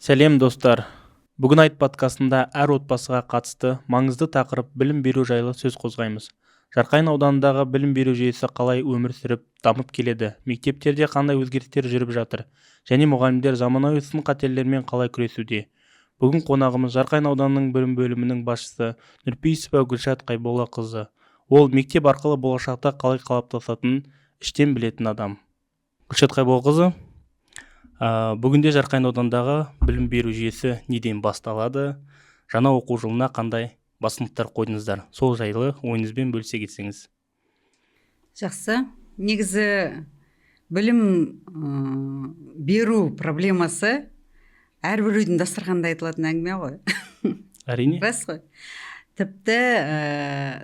Сәлем достар. Бүгін айт подкастында әр отбасыға қатысты маңызды тақырып білім беру жайлы сөз қозғаймыз. Жарқайың ауданындағы білім беру жүйесі қалай өмір сүріп, дамып келеді, мектептерде қандай өзгерістер жүріп жатыр, және мұғалімдер заманауи сын-қатерлермен қалай күресуде. Бүгін қонағымыз Жарқайың ауданының білім бөлімінің басшысы Нұрпейісова Гүлшат Қайболлақызы. Ол мектеп арқылы болашақта қалай қалыптасатынын іштен білетін адам. Гүлшат Қайболлақызы, бүгінде Жарқайың аудандағы білім беру жүйесі неден басталады, жаңа оқу жылына қандай басымдықтар қойдыңыздар, сол жайлы ойыңызбен бөлісе кетсеңіз. Жақсы. Негізі білім беру проблемасы әрбір үйдің дастарханында айтылатын әңгіме ғой. Әрине. Рас қой. Тіпті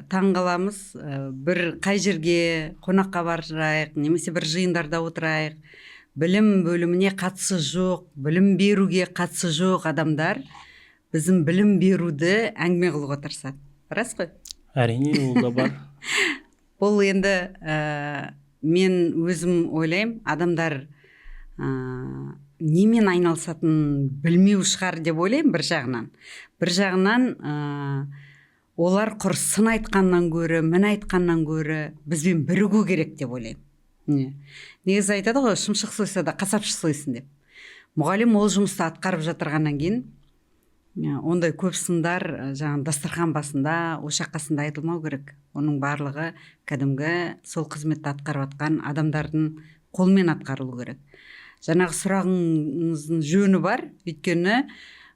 таңғаламыз, бір қай жерге қонаққа барайық, немесе бір жиындарда отырайық, білім бөліміне қатысы жоқ, білім беруге қатысы жоқ адамдар біздің білім беруді әңгіме қылуға тырысады. Рас қой? Әрине, ол да бар. Бұл енді мен өзім ойлаймын, адамдар немен айналысатынын білмеу шығар деп ойлаймын бір жағынан. Бір жағынан олар құр сын айтқаннан гөрі, мін айтқаннан гөрі бізбен бірігу керек деп ойлаймын. Негізі айтады ғой, шымшық сойса да қасапшы сойсын деп. Мұғалім ол жұмысты атқарып жатырғаннан кейін ондай көп сындар дастархан басында, ошақ қасында айтылмау керек. Оның барлығы кәдімгі сол қызметті атқарып атқан адамдардың қолмен атқарылу керек. Жаңағы сұрағыңыздың жөні бар, өйткені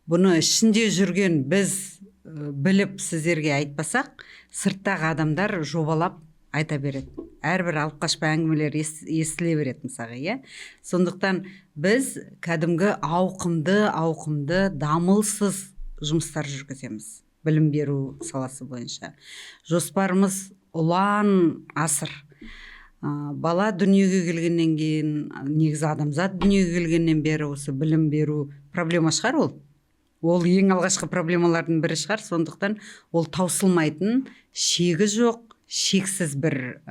бұны ішінде жүрген біз біліп сіздерге айтпасақ, сырттағы адамдар жобалап айта береді. Әрбір алып қашпа әңгімелер естіле береді мысалға, иә. Сондықтан біз кәдімгі ауқымды, дамылсыз жұмыстар жүргіземіз білім беру саласы бойынша. Жоспарымыз ұлан асыр. Бала дүниеге келгеннен кейін, негізі адамзат дүниеге келгеннен бері осы білім беру проблема шығар ол. Ол ең алғашқы проблемалардың бірі шығар, сондықтан ол таусылмайтын, шегі жоқ, шексіз бір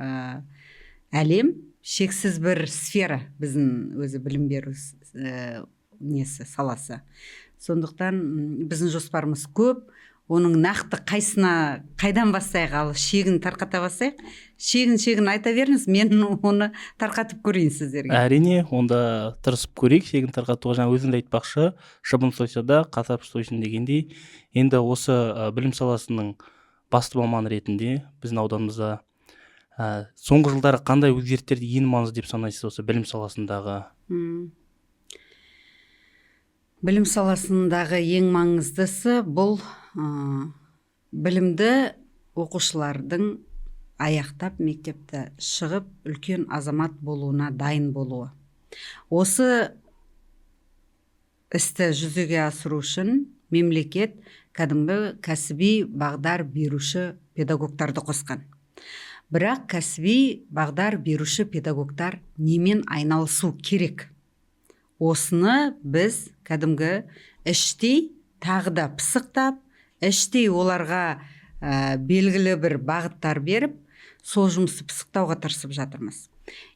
әлем, шексіз бір сфера біздің өзі білім беру саласы. Сондықтан біздің жоспарымыз көп, оның нақты қайдан бастайық, ал шегін тарқата бастайық. Шегін айта беріңіз, мен оны тарқатып көрейін сіздерге. Әрине, онда тырысып көрейік, шегін тарқатуға. Жаңа өзіңді айтпақшы, шыбын сойса да қасапшы сойсын дегендей. Енді осы білім саласының басты маманы ретінде біздің ауданымызда соңғы жылдары қандай өзгерістерді ең маңызды деп санайсыз осы білім саласындағы? Білім саласындағы ең маңыздысы бұл білімді оқушылардың аяқтап мектепті шығып үлкен азамат болуына дайын болуы. Осы істі жүзеге асыру үшін мемлекет кәдімгі кәсіби бағдар беруші педагогтарды қосқан. Бірақ кәсіби бағдар беруші педагогтар немен айналысу керек? Осыны біз кәдімгі іштей тағы да пысықтап, іштей оларға белгілі бір бағыттар беріп, сол жұмысты пысықтауға тырысып жатырмыз.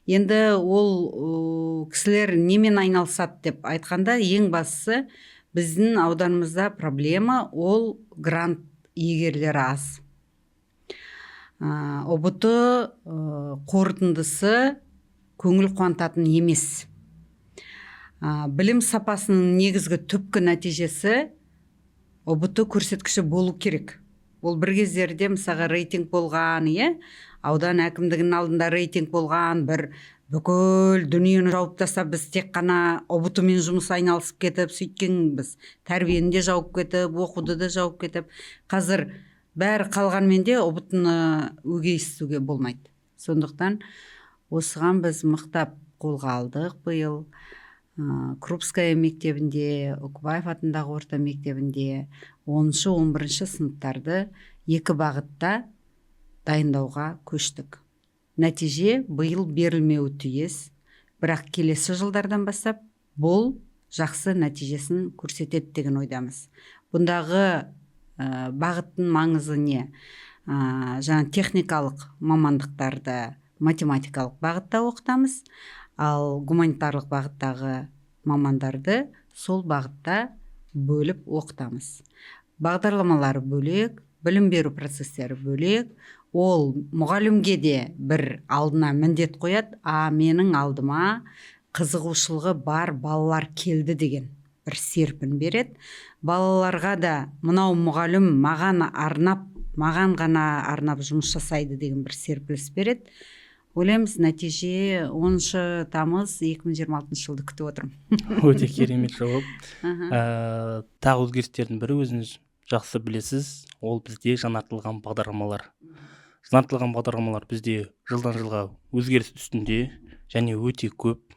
Енді ол кісілер немен айналысады деп айтқанда, ең бастысы біздің ауданымызда проблема ол грант иегерлері аз. ОБТ қорытындысы көңіл қуантатын емес. Білім сапасының негізгі түпкі нәтижесі ОБТ көрсеткіші болу керек. Ол бір кездерде мысалға рейтинг болған, аудан әкімдігінің алдында рейтинг болған, бір бүкіл дүниені жауып тастап, біз тек қана ОБТ-мен жұмыс айналысып кетіп, сөйткен біз тәрбиені де жауып кетіп, оқуды да жауып кетіп, қазір бәрі қалғанмен де ОБТ-ны өгейсітуге болмайды. Сондықтан осыған біз мықтап қолға алдық биыл. Крупская мектебінде, Окубаев атындағы орта мектебінде 10-11 сыныптарды 2 бағытта дайындауға көштік. Нәтиже биыл берілмеуі тиіс, бірақ келесі жылдардан бастап бұл жақсы нәтижесін көрсетеді деген ойдамыз. Бұндағы бағыттың маңызы не? Жаңа техникалық мамандықтарды математикалық бағытта оқытамыз, ал гуманитарлық бағыттағы мамандарды сол бағытта бөліп оқытамыз. Бағдарламалары бөлек, білім беру процестері бөлек. Ол мұғалімге де бір алдына міндет қояды, менің алдыма қызығушылығы бар балалар келді деген бір серпін береді. Балаларға да мынау мұғалім маған ғана арнап жұмыс жасайды деген бір серпіліс береді. Ойлаймыз, нәтиже 10 тамыз 2026 жылды күтіп отырмын. Өте керемет жауап. Тағы өзгерістердің бірі өзіңіз жақсы білесіз, ол бізде жаңартылған бағдарламалар. Жаңартылған бағдарламалар бізде жылдан жылға өзгеріс үстінде және өте көп.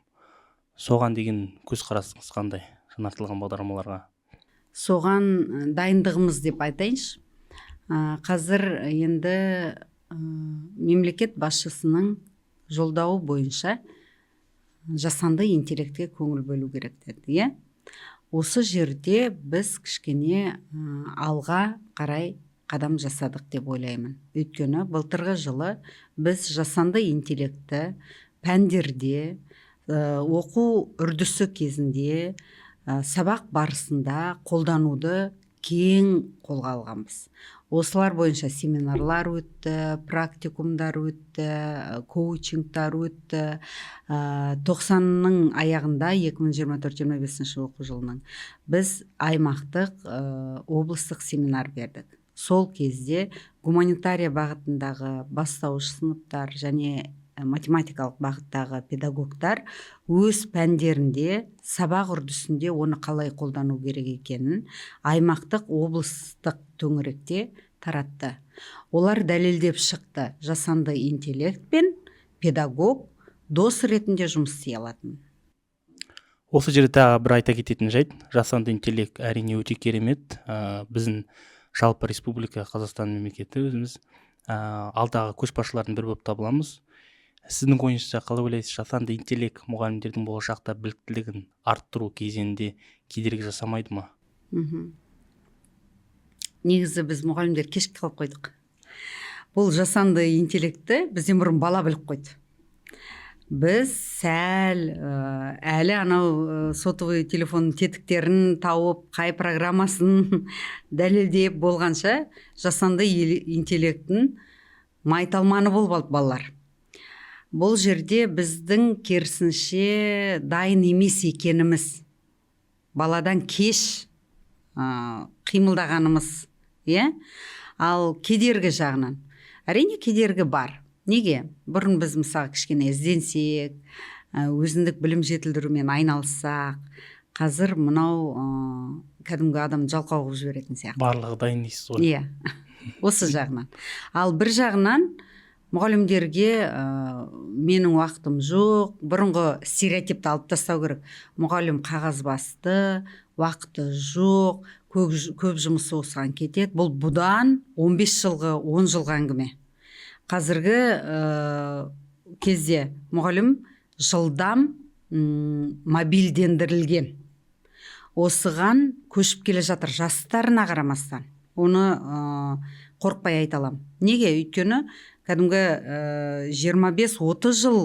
Соған деген көзқарасыңыз қандай жаңартылған бағдарламаларға? Соған дайындығымыз деп айтайыншы. Қазір енді мемлекет басшысының жолдауы бойынша жасанды интеллектке көңіл бөлу керек деді. Осы жерде біз кішкене алға қарай қадам жасадық деп ойлаймын. Өйткені былтырғы жылы біз жасанды интеллектті пәндерде, оқу үрдісі кезінде, сабақ барысында қолдануды кең қолға алғанбыз. Осылар бойынша семинарлар өтті, практикумдар өтті, коучингтар өтті. 90-ның аяғында 2024-25 оқу жылының біз аймақтық, облыстық семинар бердік. Сол кезде гуманитария бағытындағы бастауыш сыныптар және математикалық бағыттағы педагогтар өз пәндерінде, сабақ үрдісінде оны қалай қолдану керек екенін аймақтық, облыстық төңіректе таратты. Олар дәлелдеп шықты, жасанды интеллект пен педагог дос ретінде жұмыс істей алатын. Осы жерде тағы бір айта кететін жайт, жасанды интеллект әрине өте керемет. Біздің жалпы республика Қазақстан мемлекеті өзіміз алдағы көшбасшылардың бірі болып табыламыз. Сіздің ойыңызша қалай ойлайсыз, жасанды интеллект мұғалімдердің болашақта біліктілігін арттыру кезеңінде кедергі жасамайды ма? Негізі біз мұғалімдер кешке қалып қойдық. Бұл жасанды интеллектті бізден бұрын бала біліп қойды. Біз әлі анау сотовый телефонның тетіктерін тауып, қай программасын дәлелдеп болғанша жасанды интеллекттің майталманы болып алды балалар. Бұл жерде біздің керісінше дайын емес екеніміз, баладан кеш қимылдағанымыз. Ал кедергі жағынан әрине кедергі бар. Неге? Бұрын біз мысалы кішкене ізденсек, өзіндік білім жетілдірумен айналыссақ, қазір мынау кәдімгі адам жалқау қылып жіберетін сияқты. Барлығы дайын дейсіз ғой. Осы жағынан. Ал бір жағынан мұғалімдерге менің уақытым жоқ, бұрынғы стереотипті алып тастау керек. Мұғалім қағаз басты, уақыты жоқ, көп жұмысы осыған кетеді. Бұл бұдан 15 жылғы, 10 жылғы әңгіме. Қазіргі кезде мұғалім жылдам мобильдендірілген. Осыған көшіп келе жатыр жастарына қарамастан. Оны қорықпай айта аламын. Неге? Өйткені кәдімгі 25-30 жыл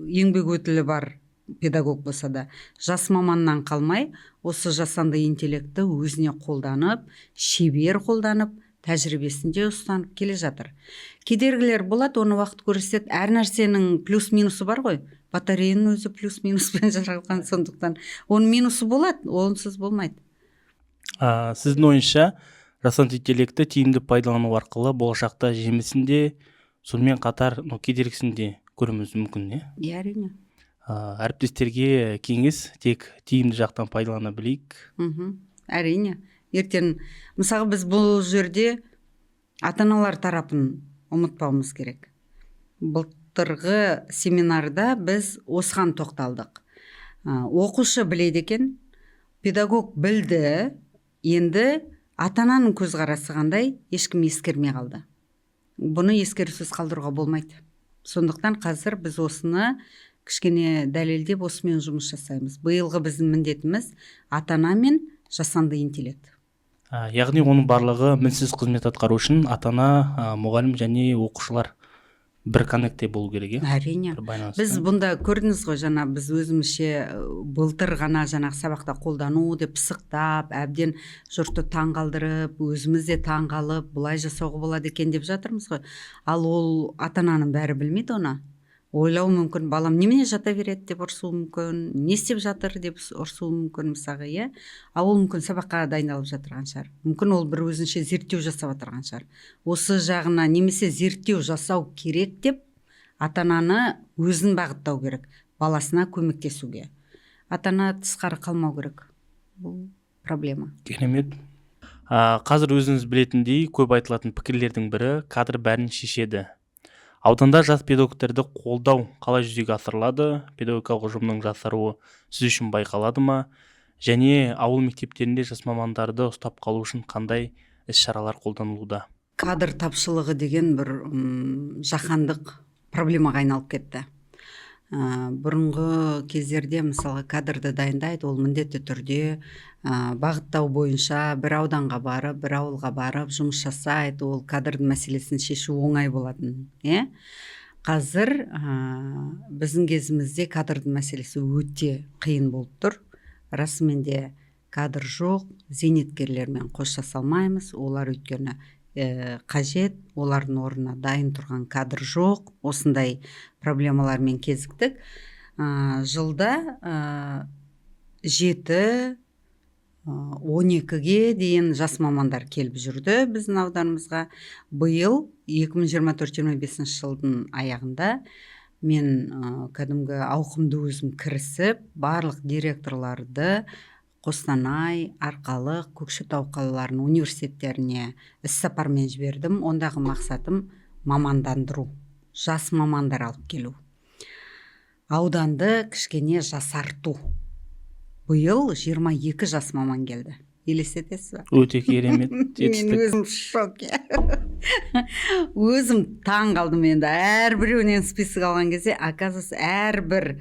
еңбек өтілі бар педагог болса да, жас маманнан қалмай, осы жасанды интеллектті өзіне қолданып, шебер қолданып, тәжірибесінде ұстанып келе жатыр. Кедергілер болады, оны уақыт көрсетеді. Әр нәрсенің плюс-минусы бар ғой. Батареяның өзі плюс-минуспен жаралған, сондықтан оның минусы болады, онсыз болмайды. Сіздің ойыңызша жасанды интеллектті тиімді пайдалану арқылы болашақта жемісінде, сонымен қатар кедергісін де көруіміз мүмкін, не? Әрине. Әріптестерге кеңес, тек тиімді жақтан пайдалана білейік. Әрине. Ертең, мысалы біз бұл жерде ата-аналар тарапын ұмытпауымыз керек. Былтырғы семинарда біз осыған тоқталдық. Оқушы біледі екен, педагог білді, енді ата-ананың көзқарасы қандай ешкім ескермей қалды. Бұны ескерусіз қалдыруға болмайды. Сондықтан қазір біз осыны кішкене дәлелдеп осымен жұмыс жасаймыз. Биылғы біздің міндетіміз ата-ана мен жасанды интеллект. Яғни оның барлығы мінсіз қызмет атқару үшін ата-ана, мұғалім және оқушылар бір коннекте болу керек, әрине. бір байланыс. Біз бұнда көрдіңіз ғой, жаңа біз өзімізше былтыр ғана жаңағы сабақта қолдану деп пысықтап, әбден жұртты таңғалдырып, өзіміз де таңғалып, бұлай жасауға болады екен деп жатырмыз ғой. Ал ол ата-ананың бәрі білмейді оны. Ойлау мүмкін, балам немене жата береді деп ұрсуы мүмкін, не істеп жатыр деп ұрсуы мүмкін мысалға, иә. Ал ол мүмкін сабаққа дайындалып жатырған шығар. Мүмкін ол бір өзінше зерттеу жасап отырған шығар. Осы жағына немесе зерттеу жасау керек деп ата-ананы өзін бағыттау керек, баласына көмектесуге. Ата-ана тысқары қалмау керек. Бұл проблема. Керемет. Қазір өзіңіз білетіндей көп айтылатын пікірлердің бірі кадр бәрін шешеді. Ауданда жас педагогтерді қолдау қалай жүзеге асырылады? Педагогикалық ұжымның жасаруы сіз үшін байқалады ма? Және ауыл мектептерінде жас мамандарды ұстап қалу үшін қандай іс-шаралар қолданылуда? Кадр тапшылығы деген бір жаһандық проблемаға айналып кетті. Бұрынғы кездерде мысалы кадрды дайындайды, ол міндетті түрде бағыттау бойынша бір ауданға барып, бір ауылға барып жұмыс жасайды, ол кадрдың мәселесін шешу оңай болатын. Қазір біздің кезімізде кадрдың мәселесі өте қиын болып тұр. Расымен де кадр жоқ, зейнеткерлермен қоштаса алмаймыз, олар өйткені қажет, олардың орнына дайын тұрған кадр жоқ. Осындай проблемалармен кезіктік. Жылда 7-12-ге дейін жас мамандар келіп жүрді біздің ауданымызға. Биыл 2024-25 жылдың аяғында мен кәдімгі ауқымды өзім кірісіп, барлық директорларды Қостанай, Арқалық, Көкшетау қалаларының университеттеріне іс-сапармен жібердім. Ондағы мақсатым мамандандыру, жас мамандар алып келу. Ауданды кішкене жасарту. Биыл 22 жас маман келді. Елестетесіз бе? Өте керемет жетістік. Мен өзім шок. Өзім таң қалдым енді. Әрбіреуінен список алған кезде, оказывается, әрбір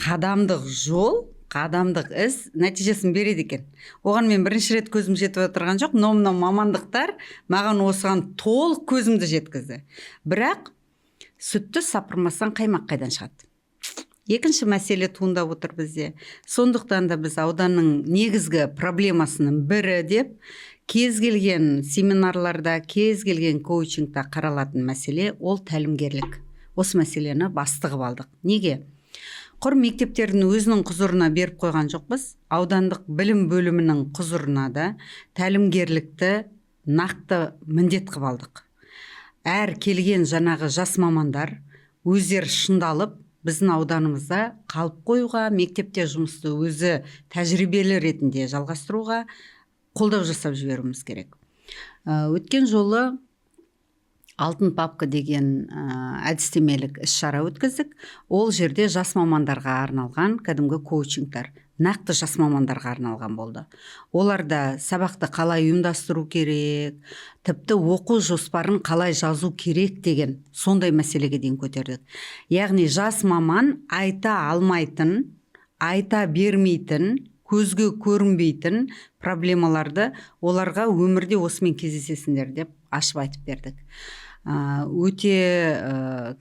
қадамдық жол, қадамдық іс нәтижесін береді екен. Оған мен бірінші рет көзім жетіп отырған жоқ, но мынау мамандықтар маған осыған толық көзімді жеткізді. Бірақ сүтті сапырмастан қаймақ қайдан шығады? Екінші мәселе туындап отыр бізде. Сондықтан да біз ауданның негізгі проблемасының бірі деп кез келген семинарларда, кез келген коучингта қаралатын мәселе ол тәлімгерлік. Осы мәселені бастығып алдық. Неге? Құр мектептердің өзінің құзырына беріп қойған жоқпыз. Аудандық білім бөлімінің құзырына да тәлімгерлікті нақты міндет қылып алдық. Әр келген жаңағы жас мамандар өздері шыңдалып, біздің ауданымызда қалып қоюға, мектепте жұмысты өзі тәжірибелі ретінде жалғастыруға қолдау жасап жіберуіміз керек. Өткен жолы алтын папка деген әдістемелік іс-шара өткіздік. Ол жерде жас мамандарға арналған кәдімгі коучингтар, нақты жас мамандарға арналған болды. Оларда сабақты қалай ұйымдастыру керек, тіпті оқу жоспарын қалай жазу керек деген сондай мәселеге дейін көтердік. Яғни жас маман айта алмайтын, айта бермейтін, көзге көрінбейтін проблемаларды оларға өмірде осымен кездесесіңдер деп ашып айтып бердік. Өте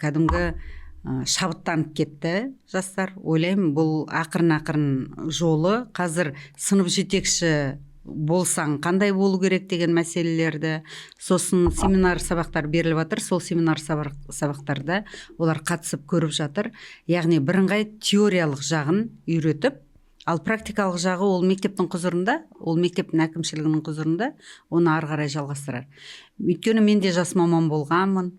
кәдімгі шабыттанып кетті жастар. Ойлаймын, бұл ақырын жолы. Қазір сынып жетекші болсаң қандай болу керек деген мәселелерді, сосын семинар сабақтар беріліп жатыр, сол семинар сабақтарда олар қатысып көріп жатыр. Яғни бірыңғай теориялық жағын үйретіп, ал практикалық жағы ол мектептің құзырында, ол мектептің әкімшілігінің құзырында, оны ары қарай жалғастырар. Өйткені мен де жас маман болғанмын,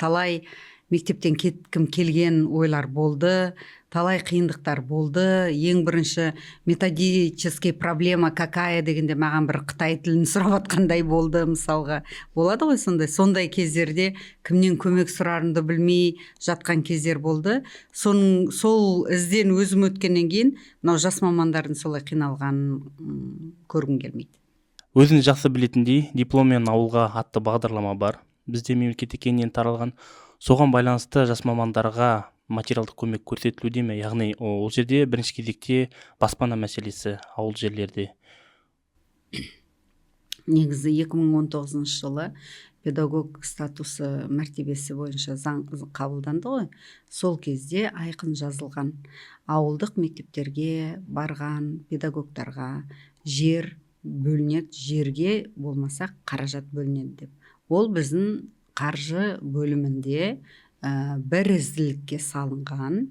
талай мектептен кеткім келген ойлар болды, талай қиындықтар болды. Ең бірінші методический проблема какая дегенде маған бір Қытай тілін сұрап атқандай болды, мысалға. Болады ғой сондай кездерде кімнен көмек сұрарымды білмей жатқан кездер болды. Сол ізден өзім өткеннен кейін мынау жас мамандардың солай қиналғанын көргім келмейді. Өзіңіз жақсы білетіндей, дипломмен ауылға атты бағдарлама бар. Бізде мемлекетте кеңінен таралған. Соған байланысты жас мамандарға материалдық көмек көрсетілуде ме? Яғни ол жерде бірінші кезекте баспана мәселесі ауыл жерлерде. Негізі 2019 жылы педагог статусы мәртебесі бойынша заң қабылданды ғой, сол кезде айқын жазылған ауылдық мектептерге барған педагогтарға жер бөлінеді, жерге болмаса қаражат бөлінеді деп. Ол біздің қаржы бөлімінде бірізділікке салынған.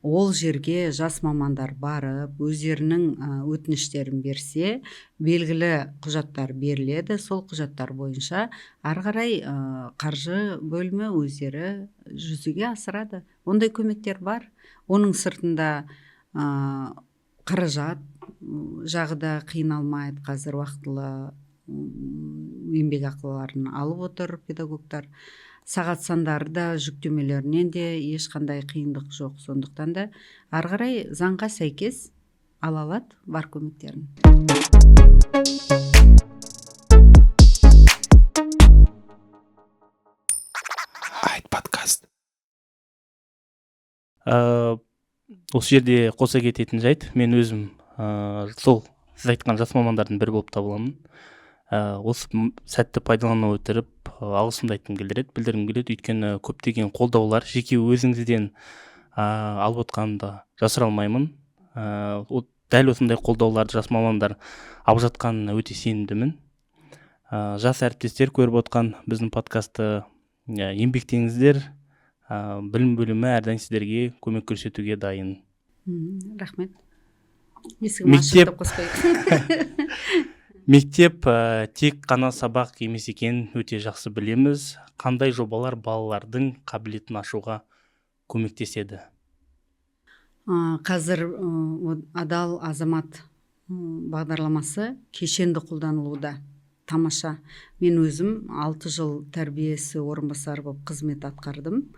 Ол жерге жас мамандар барып, өздерінің өтініштерін берсе, белгілі құжаттар беріледі. Сол құжаттар бойынша ары қарай қаржы бөлімі өздері жүзеге асырады. Ондай көмектер бар. Оның сыртында қаражат жағы да қиналмайды. Қазір уақытылы еңбек ақыларын алып отыр педагогтар. Сағат сандары да жүктемелерінен де ешқандай қиындық жоқ. Сондықтан да ары қарай заңға сәйкес ала алады бар көмектерін. Айт подкаст. Осы жерде қоса кететін жайт, мен өзім сол сіз айтқан жас мамандардың бірі болып табыламын. Осы сәтті пайдалана отырып алғысымды айтқым келеді, білдіргім келеді. Өйткені көптеген қолдаулар жеке өзіңізден алып отқанымды жасыра алмаймын. Дәл осындай қолдауларды жас мамандар алып жатқанына өте сенімдімін. Жас әріптестер көріп отқан біздің подкастты еңбектеңіздер, білім бөлімі әрдайым сіздерге көмек көрсетуге дайын. Рахмет. Есігім ашық деп қоспайық. Мектеп тек қана сабақ емес екен, өте жақсы білеміз. Қандай жобалар балалардың қабілетін ашуға көмектеседі? Қазір адал азамат бағдарламасы кешенді қолданылуда. Тамаша. Мен өзім 6 жыл тәрбиесі орынбасары болып қызмет атқардым.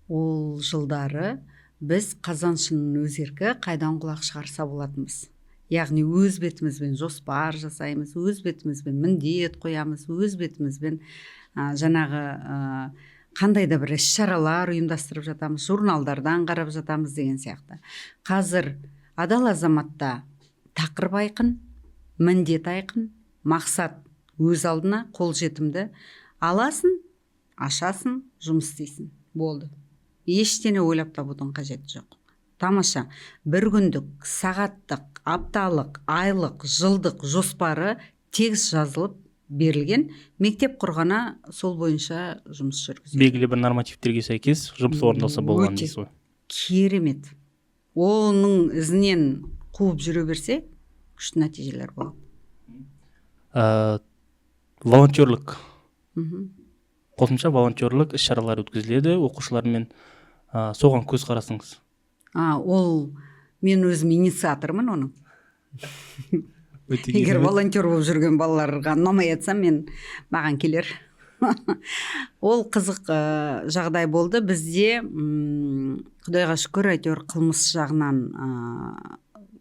Ол жылдары біз қазаншының өзеркі қайдан құлақ шығарса болатынбыз. Яғни өз бетімізбен жоспар жасаймыз, өз бетімізбен міндет қоямыз, өз бетімізбен жаңағы қандай да бір іс-шаралар ұйымдастырып жатамыз, журналдардан қарап жатамыз деген сияқты. Қазір адал азаматта тақырып айқын, міндет айқын, мақсат өз алдына қолжетімді, аласың, ашасың, жұмыс істейсің. Болды. Ештеңе ойлап табудың қажеті жоқ. Тамаша. Бір күндік, сағаттық, апталық, айлық, жылдық жоспары тегіс жазылып берілген. Мектеп құрғана сол бойынша жұмыс жүргізеді. Белгілі бір нормативтерге сәйкес жұмыс орындалса болған дейсіз ғой. Керемет. Оның ізінен қуып жүре берсе, күшті нәтижелер болады. Волонтерлік. Қосымша волонтерлік іс-шаралар өткізіледі оқушылармен. Соған көз қарасыңыз. Ол мен өзім инициатормын оның. Егер волонтер болып жүрген балаларға ұнамай атсам, маған келер. Ол қызық жағдай болды. Бізде Құдайға шүкір, әйтеуір қылмыс жағынан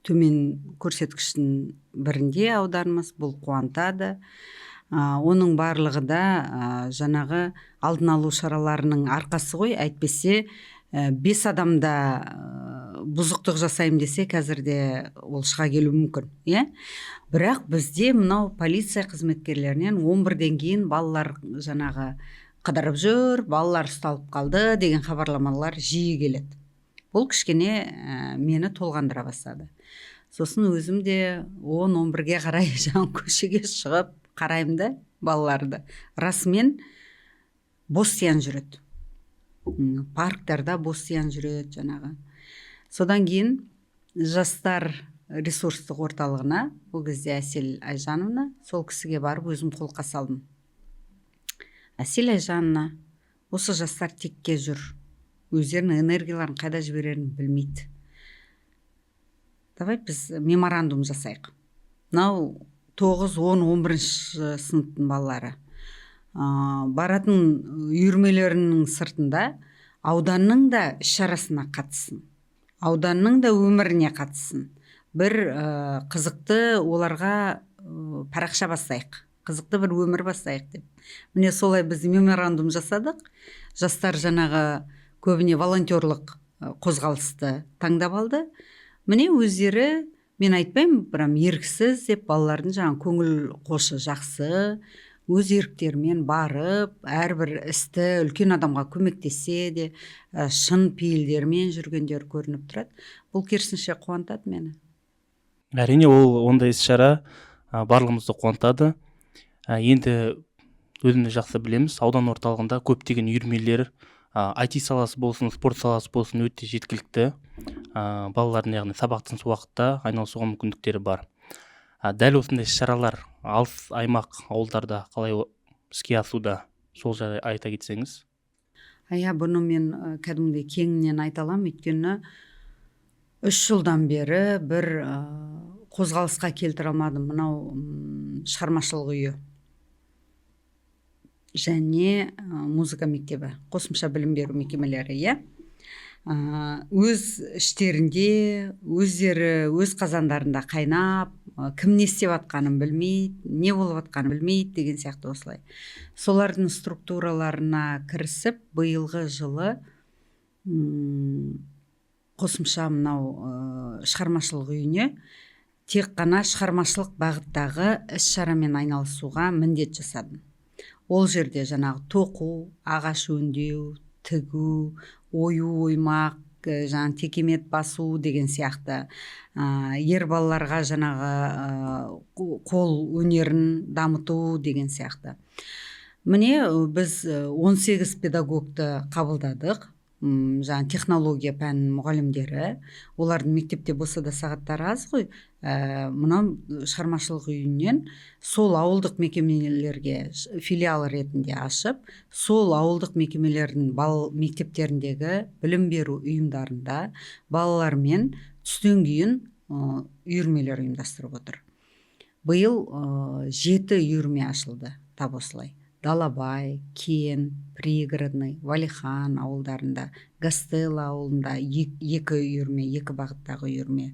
төмен көрсеткіштің бірінде ауданымыз, бұл қуантады. Оның барлығы да жаңағы алдын алу шараларының арқасы ғой. Әйтпесе 5 адамда бұзықтық жасаймын десе, қазірде ол шыға келуі мүмкін. Бірақ бізде мынау полиция қызметкерлерінен 11-ден кейін балалар жаңағы қыдырып жүр, балалар ұсталып қалды деген хабарламалар жиі келеді. Бұл кішкене мені толғандыра бастады. Сосын өзім де 10-11-ге қарай жаңа көшеге шығып қараймды балаларды. Расымен бос сиян жүреді. Парктарда бос сиян жүреді жаңағы. Содан кейін жастар ресурстық орталығына, бұл кезде Әсел Айжановна, сол кісіге барып өзім қолқа салдым. Әсел Айжановна, осы жастар текке жүр. Өздерінің энергияларын қайда жіберерін білмейді. Давай біз меморандум жасайық. Мынау 9, 10, 11 сыныптың балалары. Баратын үйірмелерінің сыртында ауданның да іс-шарасына қатыссын. Ауданның да өміріне қатыссын. Бір қызықты оларға парақша бастайық. Қызықты бір өмір бастайық деп. Міне солай біз меморандум жасадық. Жастар жаңағы көбіне волонтерлық қозғалысты таңдап алды. Міне өздері, мен айтпаймын, еріксіз деп балалардың жаңағы көңіл қошы жақсы, өз еріктерімен барып әрбір істі үлкен адамға көмектессе де шын пейілдерімен жүргендер көрініп тұрады. Бұл керісінше қуантады мені. Әрине, ол ондай іс-шара барлығымызды қуантады. Енді өзіміз жақсы білеміз, аудан орталығында көптеген үйірмелер, IT саласы болсын, спорт саласы болсын өте жеткілікті. Балалардың яғни сабақтың уақытта айналысуға мүмкіндіктері бар. Дәл осындай іс-шаралар алыс аймақ ауылдарда қалай іске асуда, сол жайлы айта кетсеңіз. Бұны мен кәдімгідей кеңінен айта аламын, өйткені 3 жылдан бері бір қозғалысқа келтіре алмадым. Мынау шығармашылық үйі және музыка мектебі, қосымша білім беру мекемелері, өз іштерінде өздері өз қазандарында қайнап, кім не істеп жатқанын білмейді, не болып жатқанын білмейді деген сияқты осылай. Солардың структураларына кірісіп, биылғы жылы қосымша мынау шығармашылық үйіне тек қана шығармашылық бағыттағы іс-шарамен айналысуға міндет жасадым. Ол жерде жаңағы тоқу, ағаш өңдеу, тігу, ою-оймақ, текемет басу деген сияқты ер балаларға жаңағы қол өнерін дамыту деген сияқты. Міне біз 18 педагогты қабылдадық. Технология пән мұғалімдері, олардың мектепте болса да сағаттары аз ғой. Мынау шығармашылық үйінен сол ауылдық мекемелерге филиал ретінде ашып, сол ауылдық мекемелердің мектептеріндегі білім беру ұйымдарында балалармен түстен кейін үйірмелер ұйымдастырып отыр. Биыл 7 үйірме ашылды, тап осылай. Далабай, Кен, Пригородный, Валихан ауылдарында, Гастелла ауылында 2 үйірме, 2 бағыттағы үйірме.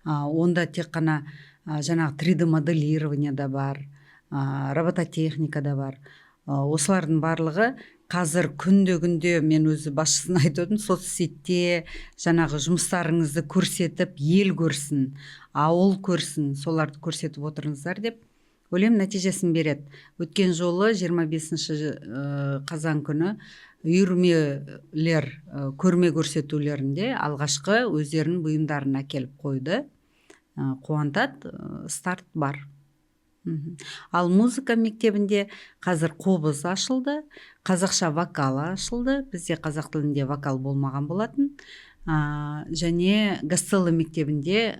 Онда тек қана жаңағы 3D моделирование да бар, робототехника да бар. Осылардың барлығы қазір күнде мен өзі басшысын айтудым, соцсетте жаңағы жұмыстарыңызды көрсетіп, ел көрсін, ауыл көрсін, соларды көрсетіп отырыңыздар деп өлем нәтижесін береді. Өткен жолы 25 қазан күні үйірмелер көрме көрсетулерінде алғашқы өздерінің бұйымдарын әкеліп қойды. Қуантады, старт бар. Ал музыка мектебінде қазір қобыз ашылды, қазақша вокал ашылды. Бізде қазақ тілінде вокал болмаған болатын. Және Гастелла мектебінде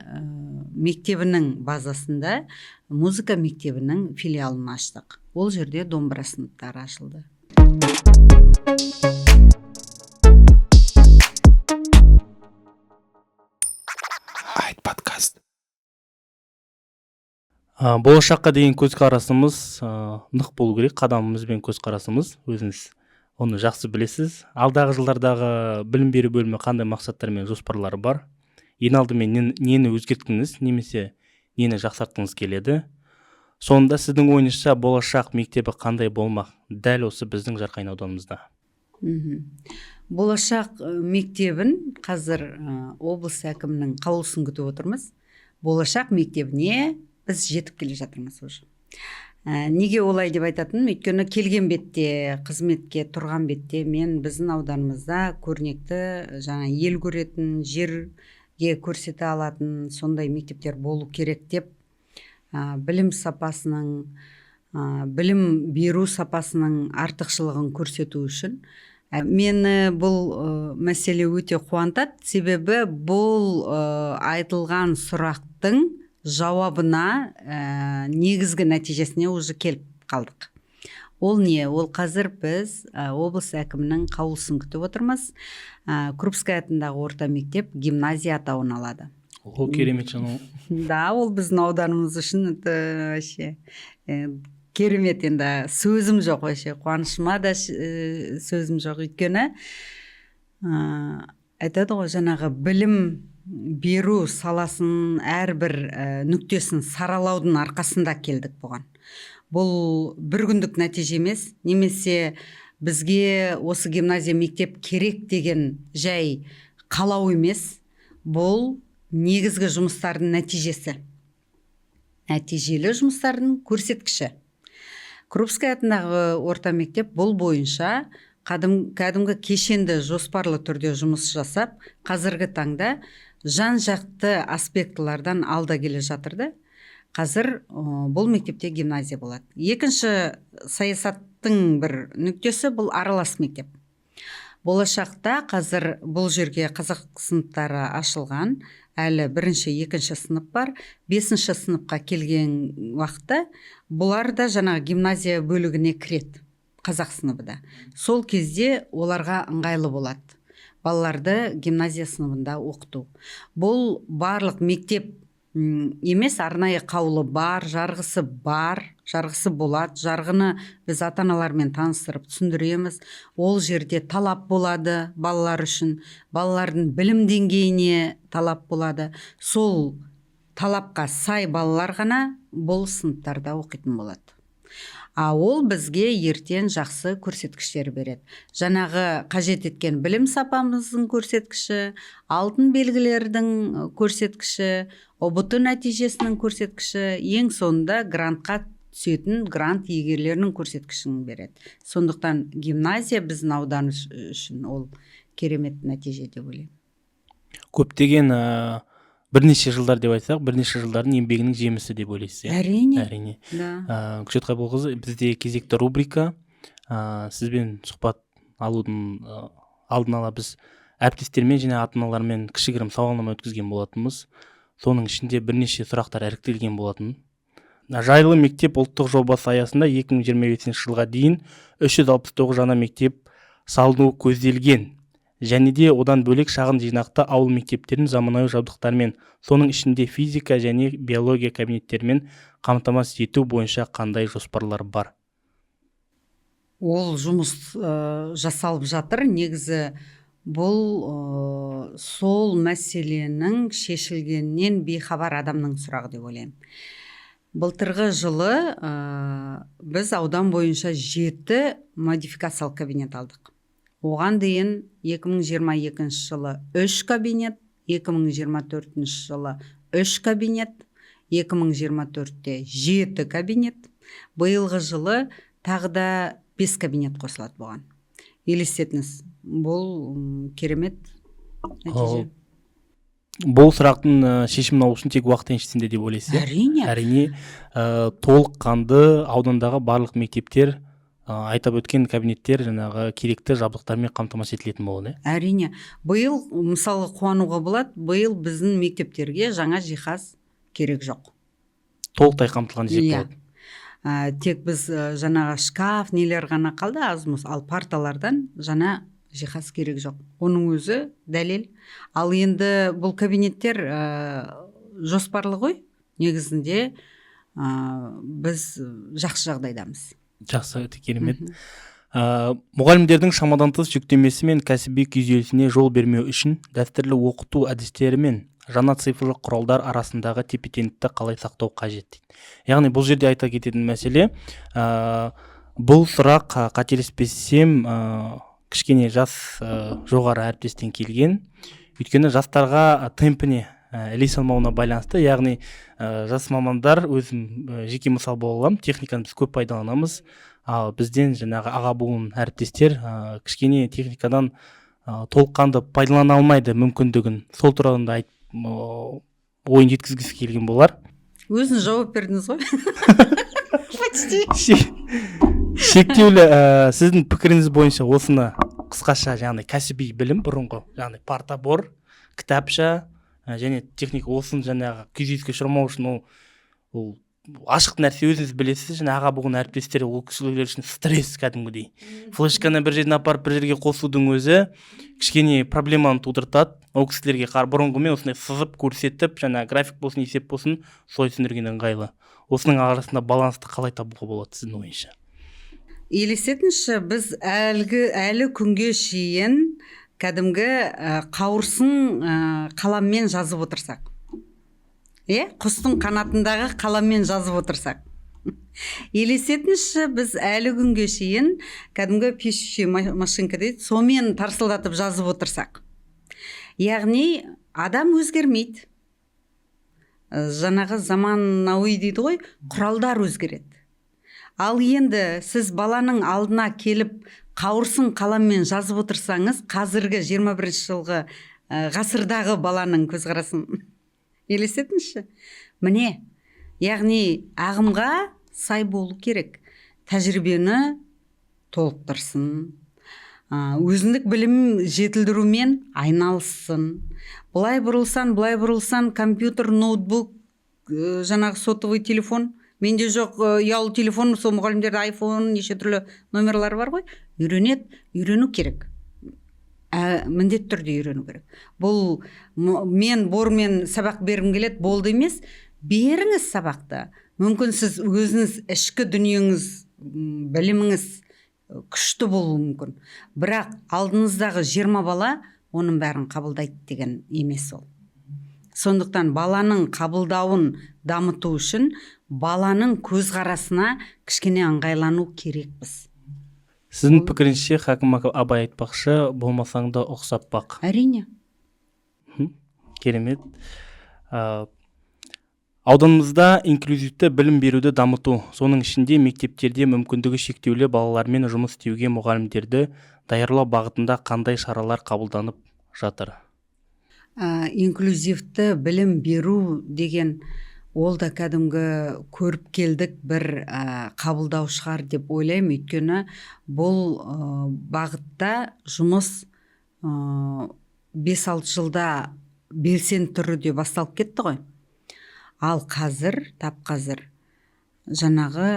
мектебінің базасында музыка мектебінің филиалын аштық. Ол жерде домбыра сыныптары ашылды. Айт подкаст. Болашаққа деген көзқарасымыз нық болу керек, қадамымыз бен көзқарасымыз, өзіңіз оны жақсы білесіз. Алдағы жылдардағы білім беру бөлімі қандай мақсаттар мен жоспарлары бар? Ең алдымен нені өзгерткіңіз, немесе нені жақсартқыңыз келеді? Сонда сіздің ойыңызша болашақ мектебі қандай болмақ дәл осы біздің Жарқайың ауданымызда? Болашақ мектебін қазір облыс әкімінің қаулысын күтіп отырмыз. Болашақ мектебіне біз жетіп келе жатырмыз уже. Неге олай деп айтатын? Өйткені келген бетте, қызметке тұрған бетте мен біздің ауданымызда көрнекті жаңа ел көретін, жерге көрсете алатын сондай мектептер болу керек деп, білім сапасының, білім беру сапасының артықшылығын көрсету үшін мені бұл мәселе өте қуантады. Себебі бұл айтылған сұрақтың жауабына негізгі нәтижесіне уже келіп қалдық. Ол не? Ол қазір біз облыс әкімінің қаулысын күтіп отырмыз. Крупская атындағы орта мектеп гимназия атауын алады. Ол керемет жаңа. Да, ол біздің ауданымыз үшін вообще керемет. Енді сөзім жоқ, вообще қуанышыма да сөзім жоқ. Өйткені айтады ғой, жаңағы білім беру саласын әрбір нүктесін саралаудың арқасында келдік бұған. Бұл бір күндік нәтиже емес, немесе бізге осы гимназия мектеп керек деген жай қалау емес. Бұл негізгі жұмыстардың нәтижесі. Нәтижелі жұмыстардың көрсеткіші. Крупская атындағы орта мектеп бұл бойынша кәдімгі кешенді жоспарлы түрде жұмыс жасап, қазіргі таңда жан жақты аспектылардан алда келе жатырды. Қазір бұл мектепте гимназия болады. Екінші саясаттың бір нүктесі бұл аралас мектеп. Болашақта қазір бұл жерге қазақ сыныптары ашылған, әлі бірінші, екінші сынып бар. 5-ші сыныпқа келген уақытта бұлар да жаңағы гимназия бөлігіне кіреді, қазақ сыныбы да. Сол кезде оларға ыңғайлы болады балаларды гимназия сыныбында оқыту. Бұл барлық мектеп емес, арнайы қаулы бар, жарғысы болады. Жарғыны біз ата-аналармен таныстырып түсіндіреміз. Ол жерде талап болады балалар үшін, балалардың білім деңгейіне талап болады. Сол талапқа сай балалар ғана бұл сыныптарда оқитын болады. Ол бізге ертең жақсы көрсеткіштер береді. Жаңағы қажет еткен білім сапамыздың көрсеткіші, алтын белгілердің көрсеткіші, ұбт нәтижесінің көрсеткіші, ең соңында грантқа түсетін грант иегерлерінің көрсеткішін береді. Сондықтан гимназия біздің аудан үшін ол керемет нәтиже деп ойлаймын. Көптеген бірнеше жылдар деп айтсақ, бірнеше жылдардың еңбегінің жемісі деп ойлайсыз. Әрине. Күшет Қайболқызы, бізде кезекті рубрика. Сізбен сұхбат алудың алдын ала біз әріптестермен және ата-аналармен кішігірім сауалнама өткізген болатынбыз. Соның ішінде бірнеше сұрақтар іріктелген болатын. Жайлы мектеп ұлттық жобасы аясында 2025 жылға дейін 369 жаңа мектеп салыну көзделген. Және де одан бөлек шағын жинақты ауыл мектептерін заманауи жабдықтармен, соның ішінде физика және биология кабинеттерімен қамтамасыз ету бойынша қандай жоспарлар бар? Ол жұмыс жасалып жатыр. Негізі бұл сол мәселенің шешілгеннен бейхабар адамның сұрағы деп ойлаймын. Былтырғы жылы біз аудан бойынша 7 модификациялық кабинет алдық. Оған дейін 2022 жылы 3 кабинет, 2024 жылы 3 кабинет, 2024-те 7 кабинет, биылғы жылы тағы да 5 кабинет қосылады бұған. Елестетіңіз, бұл керемет нәтиже. Бұл сұрақтың шешімін алу үшін тек уақыт еншісінде деп ойлайсыз? Әрине, толыққанды аудандағы барлық мектептер айтап өткен кабинеттер жаңағы керекті жабдықтармен қамтамасыз етілетін болады. Әрине. Биыл мысалы қуануға болады, биыл біздің мектептерге жаңа жиһаз керек жоқ. Толықтай қамтылған десек болады. Тек біз жаңағы шкаф нелер ғана қалды, аз-маз, ал парталардан жаңа жиһаз керек жоқ. Оның өзі дәлел. Ал енді бұл кабинеттер жоспарлы ғой, негізінде біз жақсы жағдайдамыз. Жақсы, керемет. Мұғалімдердің шамадан тыс жүктемесі мен кәсіби күйзелісіне жол бермеу үшін дәстүрлі оқыту әдістері мен жаңа цифрлық құралдар арасындағы тепе-теңдікті қалай сақтау қажет дейді. Яғни бұл жерде айта кететін мәселе, бұл сұрақ қателеспесем кішкене жас жоғары әріптестен келген. Өйткені жастарға темпіне ілесе салмауына байланысты, яғни жас мамандар, өзім жеке мысал бола аламын, техниканы біз көп пайдаланамыз, ал бізден жаңағы аға буын әріптестер кішкене техникадан толыққанды пайдалана алмайды мүмкіндігін. Сол туралы ойын жеткізгісі келген болар. Өзін жауап бердіңіз ғой? Шектеулі сіздің пікіріңіз бойынша осыны қысқаша, яғни кәсіби білім бұрынғы, яғни парта-бор, кітапша және техника, осын жаңағы күйзеліске ұшырамау үшін ол ашық нәрсе, өзіңіз білесіз, және аға буын әріптестер ол кісілер үшін стресс кәдімгідей. Флешканы бір жерден апарып бір жерге қосудың өзі кішкене проблеманы тудыртады. Ол кісілерге бұрынғымен осындай сызып көрсетіп, жаңа график болсын, есеп болсын, солай түсіндірген ыңғайлы. Осының арасында балансты қалай табуға болады сіздің ойыңызша? Елестетіңізші, біз әлі күнге шейін кәдімгі қауырсын қаламмен жазып отырсақ. Құстың қанатындағы қаламмен жазып отырсақ. Елестетіңізші, біз әлі күнге шейін кәдімгі пишущий машинка дейді, сомен тарсылдатып жазып отырсақ. Яғни адам өзгермейді. Жаңағы заманауи дейді ғой, құралдар өзгереді. Ал енді сіз баланың алдына келіп қауырсын қаламмен жазып отырсаңыз, қазіргі 21 жылғы ғасырдағы баланың көзқарасын елестетіңізші. Міне, яғни ағымға сай болу керек. Тәжірибені толықтырсын, өзіндік білім жетілдірумен айналыссын. Былай бұрылсан, компьютер, ноутбук, жаңағы сотовый телефон, менде жоқ ұялы телефон, сол мұғалімдерде айфон, неше түрлі номерлары бар ғой. Үйрену керек. Міндетті түрде үйрену керек. Бұл мен бормен сабақ бергім келеді, болды емес. Беріңіз сабақты. Мүмкін сіз өзіңіз ішкі дүниеңіз, біліміңіз күшті болуы мүмкін. Бірақ алдыңыздағы 20 бала оның бәрін қабылдайды деген емес ол. Сондықтан баланың қабылдауын дамыту үшін баланың көзқарасына кішкене ыңғайлану керекпіз. Сіздің пікіріңізше Хакім абай айтпақшы, болмасаң да ұқсап бақ. Әрине. Керемет. Ауданымызда инклюзивті білім беруді дамыту, соның ішінде мектептерде мүмкіндігі шектеулі балалармен жұмыс істеуге мұғалімдерді даярлау бағытында қандай шаралар қабылданып жатыр? Инклюзивті білім беру деген ол да кәдімгі көріп келдік бір қабылдау шығар деп ойлаймын. Өйткені бұл бағытта жұмыс 5-6 жылда белсенді түрде басталып кетті ғой. Ал қазір жаңағы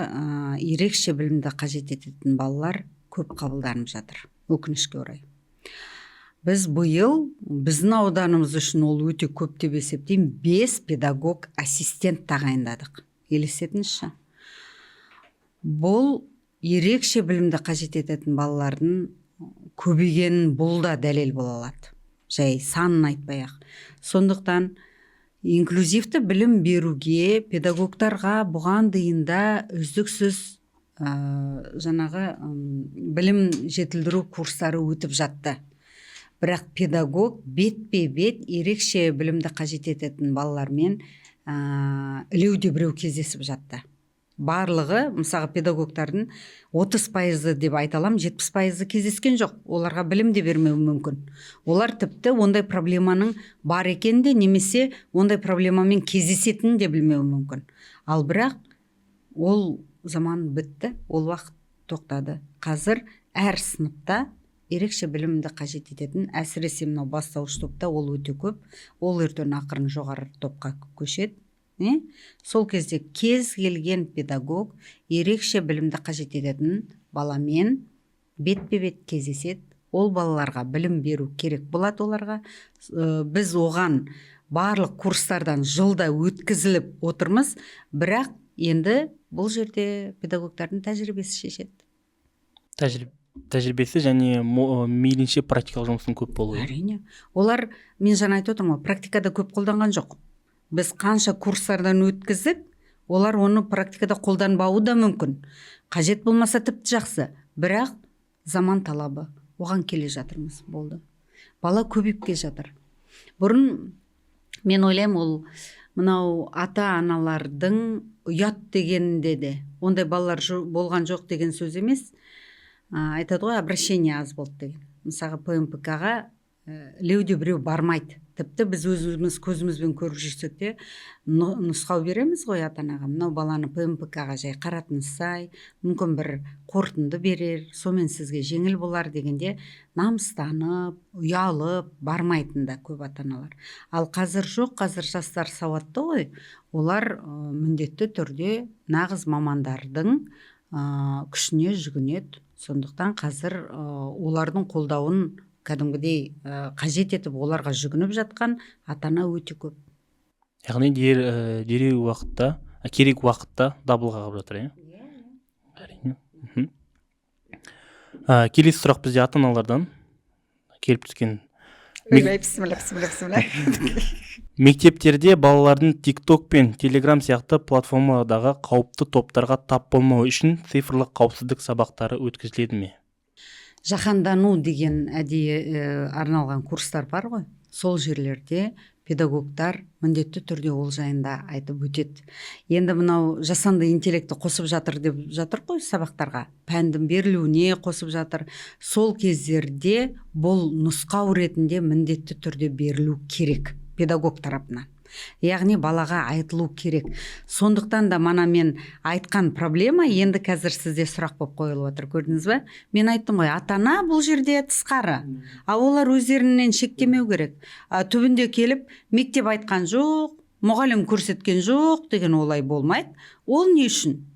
ерекше білімді қажет ететін балалар көп қабылданып жатыр, өкінішке орай. Біз биыл біздің ауданымыз үшін ол өте көп деп есептеймін, 5 педагог ассистент тағайындадық. Елестетіңізші. Бұл ерекше білімді қажет ететін балалардың көбейгенін бұл да дәлел бола алады. Жай санын айтпай-ақ. Сондықтан инклюзивті білім беруге педагогтарға бұған дейінда үздіксіз жаңағы білім жетілдіру курстары өтіп жатты. Бірақ педагог бет-бе-бет ерекше білімді қажет ететін балалармен ілеуде біреу кездесіп жатты. Барлығы, мысалы педагогтардың 30% деп айталам, 70% кездескен жоқ. Оларға білім де бермеуі мүмкін. Олар тіпті ондай проблеманың бар екенін де, немесе ондай проблемамен кездесетінін де білмеуі мүмкін. Ал бірақ ол заман бітті, ол уақыт тоқтады. Қазір әр сыныпта ерекше білімді қажет ететін, әсіресе мынау бастауыш топта ол өте көп. Ол ертең ақырын жоғары топқа көшеді. Сол кезде кез келген педагог ерекше білімді қажет ететін баламен бет-бе-бет кездеседі. Ол балаларға білім беру керек болады оларға. Біз оған барлық курстардан жылда өткізіліп отырмыз, бірақ енді бұл жерде педагогтардың тәжірибесі шешеді. Тәжірибесі және мейлінше практикалық жұмыстың көп болуы. Әрине. Олар, мен жаңа айтып отырмын, практикада көп қолданған жоқ. Біз қанша курстардан өткіздік, олар оны практикада қолданбауы да мүмкін. Қажет болмаса тіпті жақсы, бірақ заман талабы. Оған келе жатырмыз, болды. Бала көбейіп келе жатыр. Бұрын мен ойлаймын, ол мынау ата-аналардың ұят дегенде де, ондай балалар болған жоқ деген сөз емес. Айтады ғой, обращение аз болды деген. Мысалы ПМПК-ға ілеуде біреу бармайды. Тіпті біз өзіміз көзімізбен көріп жүрсек те нұсқау береміз ғой ата-анаға. Мынау баланы ПМПК-ға жай қаратыңызсай, мүмкін бір қорытынды берер, сонымен сізге жеңіл болар дегенде намыстанып, ұялып бармайтын да көп ата-аналар. Ал қазір жоқ, қазір жастар сауатты ғой. Олар міндетті түрде нағыз мамандардың күшіне жүгінеді. Сондықтан қазір олардың қолдауын кәдімгідей қажет етіп оларға жүгініп жатқан ата-ана өте көп. Яғни дереу уақытта, керек уақытта дабыл қағып жатыр, Әрине. Келесі сұрақ бізде ата-аналардан келіп түскен. Мектептерде балалардың TikTok пен Telegram сияқты платформадағы қауіпті топтарға тап болмау үшін цифрлық қауіпсіздік сабақтары өткізіледі ме? Жаһандану деген әдейі арналған курстар бар ғой. сол жерлерде педагогтар міндетті түрде ол жайында айтып өтеді. Енді мынау жасанды интеллектті қосып жатыр деп жатыр ғой сабақтарға, пәндің берілуіне қосып жатыр. Сол кездерде бұл нұсқау ретінде міндетті түрде берілу керек педагог тарапынан. Яғни балаға айтылу керек. Сондықтан да мана мен айтқан проблема енді қазір сізде сұрақ болып қойылып отыр, көрдіңіз бе? Мен айттым ғой, ата-ана бұл жерде тысқары. Олар өздерінен шектемеу керек. Түбінде келіп, мектеп айтқан жоқ, мұғалім көрсеткен жоқ деген олай болмайды. Ол не үшін?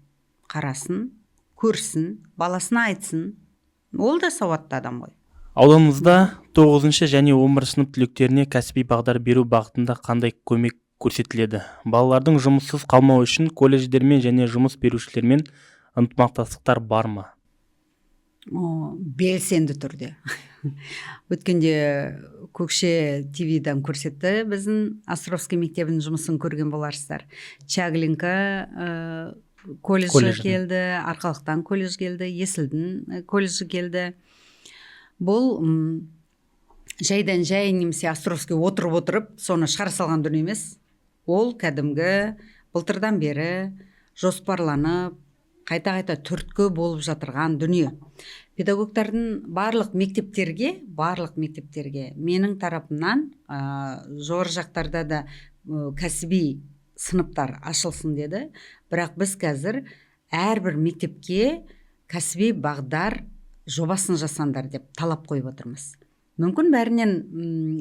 Қарасын, көрсін, баласына айтсын. Ол да сауатты адам ғой. Ауданымызда 9 және 11 сынып түлектеріне кәсіби бағдар беру бағытында қандай көмек көрсетіледі? Балалардың жұмыссыз қалмау үшін колледждермен және жұмыс берушілермен ынтымақтастықтар бар ма? Белсенді түрде. Өткенде Көкше ТВ-дан көрсетті біздің Островский мектебінің жұмысын көрген боларсыздар. Чаглинка колледжі келді, Арқалықтан колледж келді, Есілдің колледжі келді. Бұл жайдан жай немесе Островский отырып, соны шығара салған дүние емес. Ол кәдімгі былтырдан бері жоспарланып, қайта түрткі болып жатырған дүние. Педагогтардың барлық мектептерге менің тарапымнан жоғары жақтарда да кәсіби сыныптар ашылсын деді. Бірақ біз қазір әрбір мектепке кәсіби бағдар жобасын жасаңдар деп талап қойып отырмыз. Мүмкін бәрінен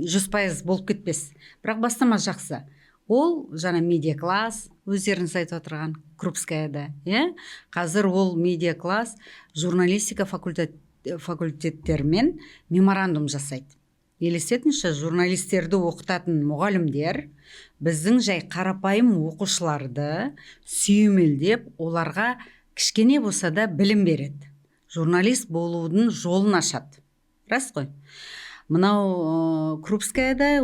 100% болып кетпес, бірақ бастама жақсы. Ол жаңа медиа класс, өздеріңіз айтып отырған Крупскаяда. Қазір ол медиа класс журналистика факультеттермен меморандум жасайды. Елестетіңізші, журналистерді оқытатын мұғалімдер біздің жай қарапайым оқушыларды сүйемелдеп, оларға кішкене болса да білім береді. Журналист болудың жолын ашады. Рас қой. Мынау Крупскаяда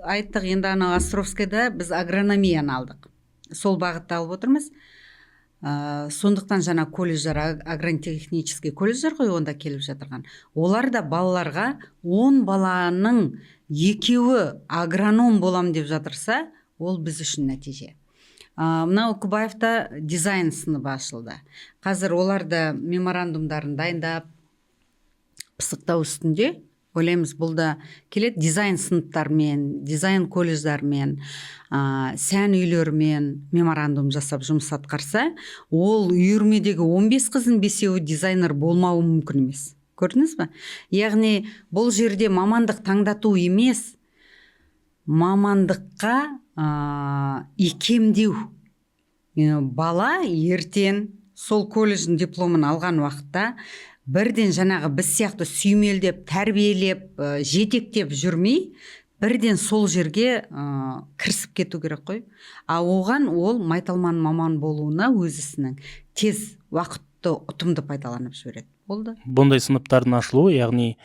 айттық, енді ана Островскаяда біз агрономияны алдық. Сол бағытта алып отырмыз. Сондықтан жаңа колледждер, агротехнический колледждер ғой онда келіп жатырған. Олар да балаларға 10 баланың 2-і агроном болам деп жатырса, ол біз үшін нәтиже. Мынау Кубаевта дизайн сыныбы ашылды. Қазір оларда меморандумдарын дайындап, пысықтау үстінде. Ойлаймыз, бұл да келеді дизайн сыныптармен, дизайн колледждармен, сән үйлермен меморандум жасап жұмыс атқарса, ол үйірмедегі 15 қыздың 5-і дизайнер болмауы мүмкін емес. Көрдіңіз бе? Яғни бұл жерде мамандық таңдату емес, мамандыққа икемдеу. Бала ертең сол колледждің дипломын алған уақытта бірден жаңағы біз сияқты сүймелдеп, тәрбиелеп, жетектеп жүрмей, бірден сол жерге кірісіп кету керек қой. Оған ол майталман маман болуына өз ісінің тез уақытты ұтымды пайдаланып жібереді. Болды. Бұндай сыныптардың ашылуы, яғни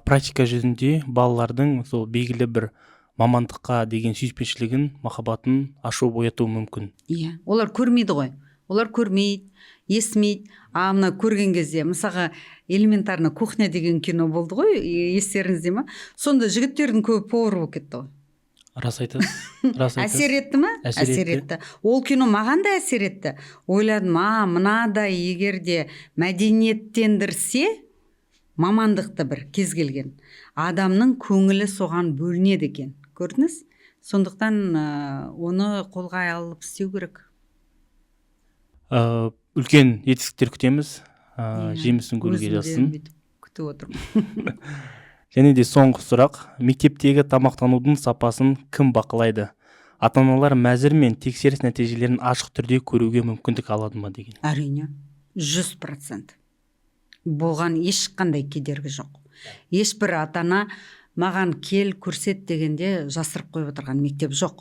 практика жүзінде балалардың сол белгілі бір мамандыққа деген сүйіспеншілігін, махаббатын ашу оятуы мүмкін. Иә, олар көрмейді ғой. Олар көрмейді, естімейді. Мына көрген кезде, мысалға элементарно кухня деген кино болды ғой, естеріңізде ма? Сонда жігіттердің көбі повар болып кетті ғой. Рас айтасыз. Әсер етті ме? Әсер етті. Ол кино маған да әсер етті. Ойладым, мынадай егерде мәдениеттендірсе, мамандықты бір кез келген адамның көңілі соған бөлінеді екен. Көрдіңіз? Сондықтан оны қолға алып істеу керек. Үлкен жетістіктер күтеміз. Жемісін көруге жазсын. Күтіп отырмын. Және де соңғы сұрақ, мектептегі тамақтанудың сапасын кім бақылайды? Ата-аналар мәзір мен тексеріс нәтижелерін ашық түрде көруге мүмкіндік алады ма деген? Әрине, 100%. Болған ешқандай кедергі жоқ. Ешбір ата-ана маған кел көрсет дегенде жасырып қойып отырған мектеп жоқ.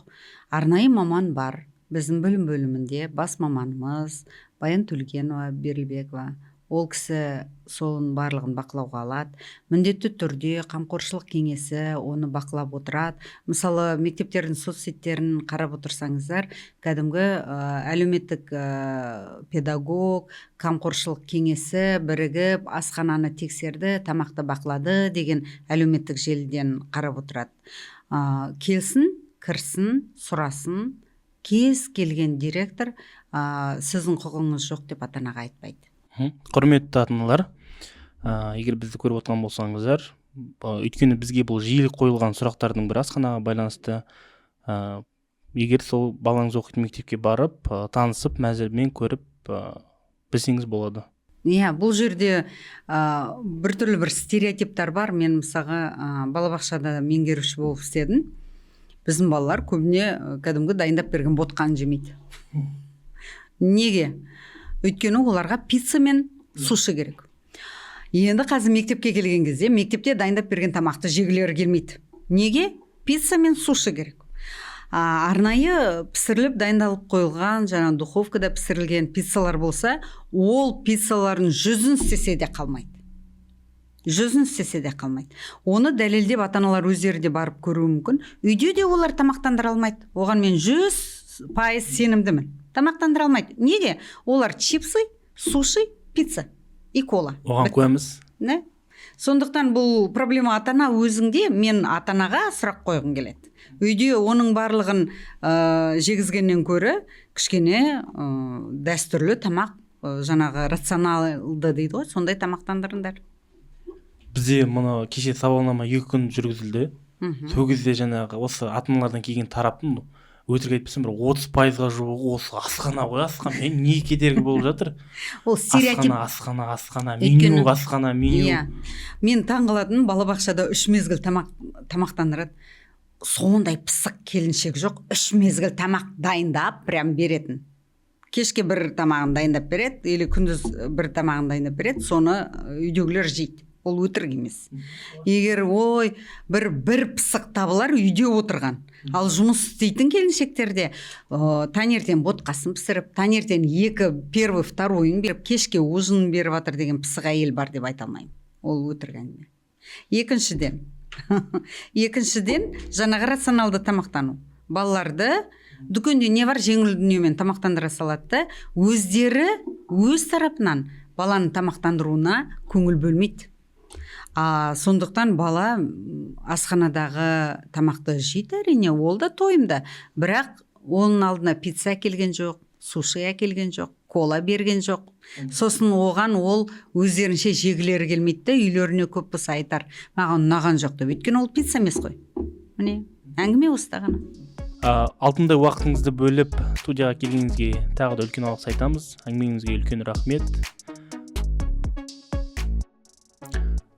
Арнайы маман бар. Біздің білім бөлімінде бас маманымыз Баян Төлгенова, Берілбекова. ол кісі соның барлығын бақылауға алады. Міндетті түрде қамқоршылық кеңесі оны бақылап отырады. Мысалы, мектептердің соцсеттерін қарап отырсаңыздар, кәдімгі әлеуметтік педагог, қамқоршылық кеңесі бірігіп асхананы тексерді, тамақты бақылады деген әлеуметтік желіден қарап отырады. Келсін, кірсін, сұрасын, кез келген директор сіздің құқығыңыз жоқ деп ата-анаға айтпайды. Құрметті ата-аналар, егер бізді көріп отырған болсаңыздар, өйткені бізге бұл жиі қойылған сұрақтардың бірі асханаға байланысты. Егер сол балаңыз оқитын мектепке барып, танысып, мәзірмен көріп білсеңіз болады. Иә, бұл жерде біртүрлі бір стереотиптар бар. Мен мысалға балабақшада меңгеруші болып істедім. Біздің балалар көбіне кәдімгі дайындап берген ботқаны жемейді. Неге? Өйткені оларға пицца мен суши керек. Енді қазір мектепке келген кезде мектепте дайындап берген тамақты жегілері келмейді. Неге? Пицца мен суши керек. Арнайы пісіріліп дайындалып қойылған, жаңа духовкада пісірілген пиццалар болса, ол пиццалардың 100-ін істесе де қалмайды. 100-ін істесе де қалмайды. Оны дәлелдеп ата-аналар өздері де барып көруі мүмкін. Үйде де олар тамақтандыра алмайды. Оған мен 100% сенімдімін. Тамақтандыра алмайды. Неге? Олар чипсы, суши, пицца и кола. Оған көміз. Не? Сондықтан бұл проблема ата-ана өзіңде. Мен ата-анаға сұрақ қойғым келеді. Үйде оның барлығын жегізгеннен көрі кішкене дәстүрлі тамақ, жаңағы рационалды дейді ғой, сондай тамақтандырыңдар. Бізде мұны кеше сауалнама 2 күн жүргізілді. Сол кезде жаңағы осы ата-аналардан келген тараптың өтірік айтпасам бір 30%-ға жуығы осы асхана ғой, асхана. Не кедергі болып жатыр? Ол стереотип. Асхана, меню, асхана, меню. Мен таңғалатын балабақшада 3 мезгіл тамақтандырады. Сондай пысық келіншек жоқ, 3 мезгіл тамақ дайындап прям беретін. Кешке бір тамағын дайындап береді, или күндіз бір тамағын дайындап береді, соны үйдегілер жейді. Ол өтірік емес. Егер бір пысық табылар үйде отырған. Ал жұмыс істейтін келіншектерде таңертең ботқасын пісіріп, таңертең 2 первый второйын беріп, кешке ужин беріп жатыр деген пысық әйел бар деп айта алмаймын. Ол өтірік әңгіме. Екіншіден, жаңағы рационалды тамақтану. Балаларды дүкенде не бар, жеңіл дүниемен тамақтандыра салады, өздері өз тарапынан баланы тамақтандыруына көңіл бөлмейді. Сондықтан бала асханадағы тамақты жейді, әрине, ол да тойымда. Бірақ оның алдына пицца әкелген жоқ, суши әкелген жоқ, кола берген жоқ. Сосын оған ол өздерінше жегілері келмейді, үйлеріне көп болса айтар, маған ұнаған жоқ деп. Өйткені ол пицца емес қой. Міне, әңгіме осыда ғана. Алтындай уақытыңызды бөліп студияға келгеніңізге тағы да үлкен алғыс айтамыз. Әңгімеңізге үлкен рахмет.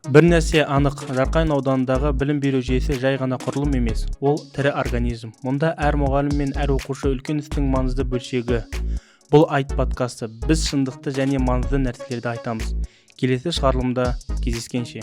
Бір нәрсе анық, Жарқайың ауданындағы білім беру жүйесі жай ғана құрылым емес, ол тірі организм. Мұнда әр мұғалім мен әр оқушы үлкен істің маңызды бөлшегі. Бұл айт подкасты. Біз шындықты және маңызды нәрселерді айтамыз. Келесі шығарылымда кездескенше.